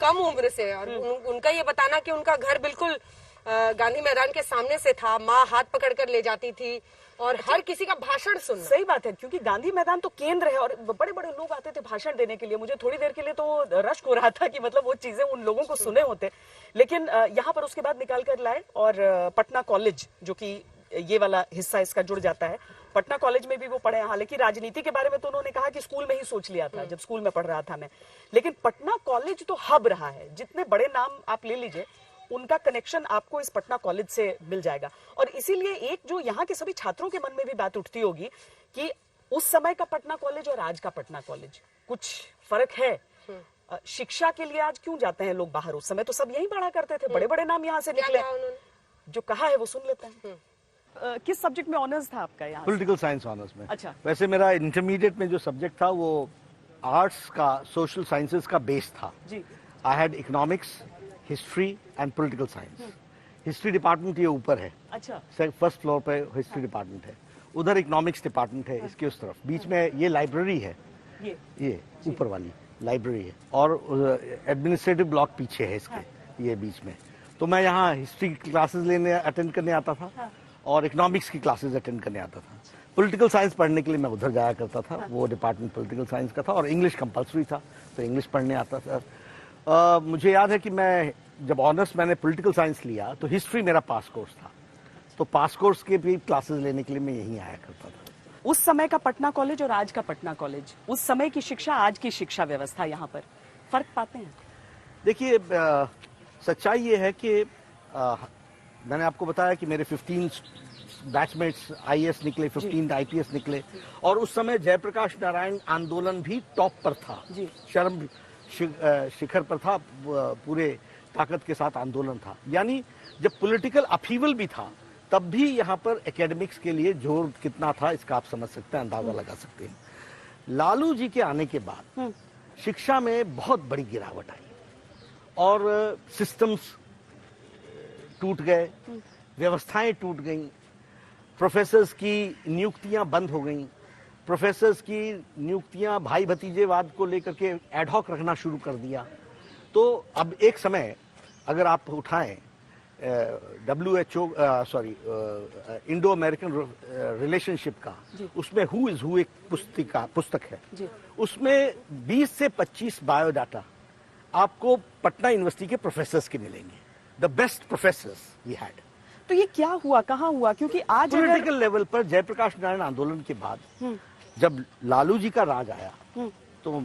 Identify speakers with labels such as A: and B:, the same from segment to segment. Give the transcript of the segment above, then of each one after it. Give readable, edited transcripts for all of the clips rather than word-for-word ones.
A: कम उम्र से, और उनका ये बताना कि उनका घर बिल्कुल गांधी मैदान के सामने से था, माँ हाथ पकड़कर ले जाती थी और हर किसी का भाषण सुनना।
B: सही बात है, क्योंकि गांधी मैदान तो केंद्र है और बड़े बड़े लोग आते थे भाषण देने के लिए। मुझे थोड़ी देर के लिए तो रश्क हो रहा था कि मतलब वो चीजें उन लोगों को सुने होते। लेकिन यहाँ पर उसके बाद निकाल कर लाए और पटना कॉलेज, जो कि ये वाला हिस्सा इसका जुड़ जाता है, पटना कॉलेज में भी वो पढ़े। हालांकि राजनीति के बारे में तो उन्होंने कहा कि स्कूल में ही सोच लिया था जब स्कूल में पढ़ रहा था मैं, लेकिन पटना कॉलेज तो हब रहा है। जितने बड़े नाम आप ले लीजिए, उनका कनेक्शन आपको इस पटना कॉलेज से मिल जाएगा। और इसीलिए एक जो यहाँ के सभी छात्रों के मन में भी बात उठती होगी कि उस समय का पटना कॉलेज और आज का पटना कॉलेज कुछ फर्क है। शिक्षा के लिए आज क्यों जाते हैं लोग बाहर? उस समय तो सब यही पढ़ा करते थे, बड़े बड़े नाम यहाँ से निकले। जो कहा है वो सुन लेते हैं। किस सब्जेक्ट में ऑनर्स था आपका यहाँ?
C: पॉलिटिकल साइंस ऑनर्स में।
B: अच्छा।
C: वैसे मेरा इंटरमीडिएट में जो सब्जेक्ट था वो आर्ट्स का, सोशल साइंसेज का बेस था
B: जी।
C: I had economics, history and political science. History department ये ऊपर है।
B: अच्छा।
C: फर्स्ट फ्लोर पे हिस्ट्री डिपार्टमेंट है, उधर इकोनॉमिक्स डिपार्टमेंट है, इसके उस तरफ। बीच में ये लाइब्रेरी है, ये ऊपर वाली लाइब्रेरी है, और एडमिनिस्ट्रेटिव ब्लॉक पीछे है इसके। ये बीच में तो मैं यहाँ हिस्ट्री की क्लासेस लेने अटेंड करने आता था और इकोनॉमिक्स की क्लासेस अटेंड करने आता था। पॉलिटिकल साइंस पढ़ने के लिए मैं उधर जाया करता था। वो डिपार्टमेंट पॉलिटिकल साइंस का था और इंग्लिश कंपलसरी था, तो इंग्लिश पढ़ने आता था। मुझे याद है कि मैं जब ऑनर्स मैंने पॉलिटिकल साइंस लिया तो हिस्ट्री मेरा पास कोर्स था, तो पास कोर्स के भी क्लासेस लेने के लिए मैं यहीं आया करता था।
B: उस समय का पटना कॉलेज और आज का पटना कॉलेज, उस समय की शिक्षा, आज की शिक्षा व्यवस्था, यहाँ पर फर्क पाते हैं?
C: देखिए, सच्चाई ये है कि मैंने आपको बताया कि मेरे 15 बैचमेट्स आईएएस निकले, 15 आईपीएस निकले, और उस समय जयप्रकाश नारायण आंदोलन भी टॉप पर था, चरम शिखर पर था, पूरे ताकत के साथ आंदोलन था। यानी जब पॉलिटिकल अपहीवल भी था तब भी यहाँ पर एकेडमिक्स के लिए जोर कितना था इसका आप समझ सकते हैं, अंदाजा लगा सकते हैं। लालू जी के आने के बाद शिक्षा में बहुत बड़ी गिरावट आई और सिस्टम्स टूट गए, व्यवस्थाएं टूट गईं, प्रोफेसर्स की नियुक्तियां बंद हो गईं, प्रोफेसर्स की नियुक्तियां भाई भतीजेवाद को लेकर के एडहॉक रखना शुरू कर दिया। तो अब एक समय अगर आप उठाएं WHO इंडो अमेरिकन रिलेशनशिप का, उसमें हु इज हु एक पुस्तक है, उसमें 20 से 25 बायोडाटा आपको पटना यूनिवर्सिटी के प्रोफेसर्स के मिलेंगे, the best professors we had.
B: तो ये क्या हुआ, कहाँ हुआ? क्योंकि आज
C: पॉलिटिकल लेवल पर जयप्रकाश नारायण आंदोलन के बाद जब लालू जी का राज आया तो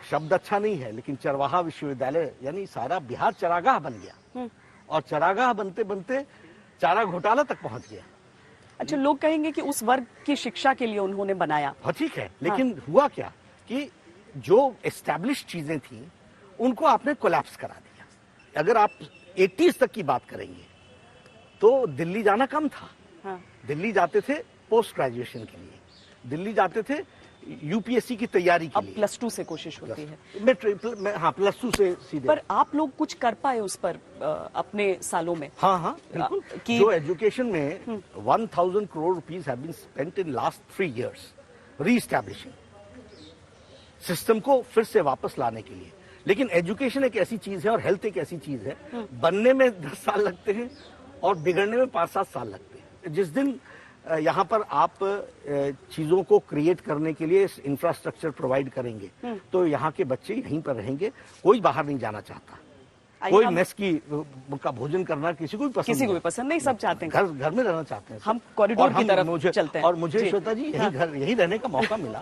C: शब्द अच्छा नहीं है, लेकिन चरवाहा विश्वविद्यालय यानी सारा बिहार चरागाह बन गया, और चरागाह बनते बनते चारा घोटाला तक पहुंच गया।
B: अच्छा, लोग कहेंगे कि उस वर्ग की शिक्षा के लिए उन्होंने बनाया।
C: हाँ, ठीक है, लेकिन हुआ क्या कि जो एस्टैब्लिश चीजें थी उनको आपने कोलैप्स करा दिया। अगर आप 80s तक की बात करेंगे तो दिल्ली जाना कम था। दिल्ली जाते थे पोस्ट ग्रेजुएशन के लिए, दिल्ली जाते थे यूपीएससी की तैयारी के लिए।
B: +2 से कोशिश होती है।
C: हाँ, +2 से सीधे।
B: पर आप लोग कुछ कर पाए उस पर अपने सालों में?
C: हाँ, बिल्कुल। जो एजुकेशन में 1000 crore rupees have been spent in last 3 years reestablishing system को फिर से वापस लाने के लिए। लेकिन एजुकेशन एक ऐसी चीज है और हेल्थ एक ऐसी चीज है, बनने में 10 साल लगते हैं और बिगड़ने में 5-7 साल लगते हैं। जिस दिन यहाँ पर आप चीजों को क्रिएट करने के लिए इंफ्रास्ट्रक्चर प्रोवाइड करेंगे तो यहाँ के बच्चे यहीं पर रहेंगे, कोई बाहर नहीं जाना चाहता। कोई मेस की का भोजन करना किसी को भी पसंद नहीं,
B: सब चाहते हैं
C: घर में रहना चाहते हैं।
B: हम कॉरिडोर की तरफ चलते हैं।
C: और मुझे श्वेता जी यही रहने का मौका मिला।